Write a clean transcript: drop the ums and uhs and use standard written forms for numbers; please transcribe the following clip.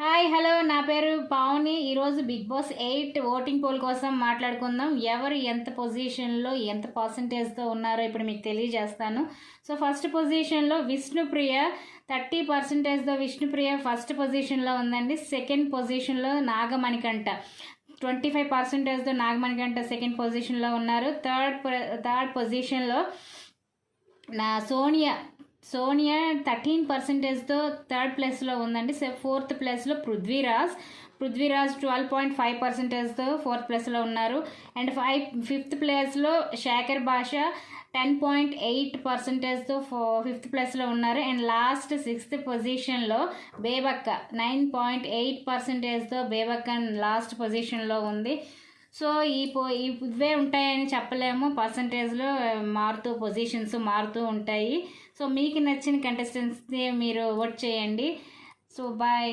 Hi hello నా పేరు పావని. ఈరోజు బిగ్ బాస్ 8 ఓటింగ్ పోల్ కోసం మాట్లాడుకుందాం. ఎవరు ఎంత పొజిషన్లో ఎంత పర్సంటేజ్తో ఉన్నారో ఇప్పుడు మీకు తెలియజేస్తాను. సో ఫస్ట్ పొజిషన్లో విష్ణుప్రియ 30%తో విష్ణుప్రియ ఫస్ట్ పొజిషన్లో ఉందండి. సెకండ్ పొజిషన్లో నాగమణికంఠ 25%తో నాగమణికంఠ సెకండ్ పొజిషన్లో ఉన్నారు. థర్డ్ పొజిషన్లో సోనియా 13%తో థర్డ్ ప్లేస్లో ఉందండి. ఫోర్త్ ప్లేస్లో పృథ్వీరాజ్ 12.5%తో ఫోర్త్ ప్లేస్లో ఉన్నారు. అండ్ ఫిఫ్త్ ప్లేస్లో శేఖర్ భాష 10.8%తో ఫిఫ్త్ ప్లేస్లో ఉన్నారు. అండ్ లాస్ట్ సిక్స్త్ పొజిషన్లో బేబక్క 9.8%తో బేబక్క లాస్ట్ పొజిషన్లో ఉంది. సో ఇవే ఉంటాయని చెప్పలేము, పర్సంటేజ్లో పొజిషన్స్ మారుతూ ఉంటాయి. సో మీకు నచ్చిన కంటెస్టెంట్స్ని మీరు ఓట్ చేయండి. So bye.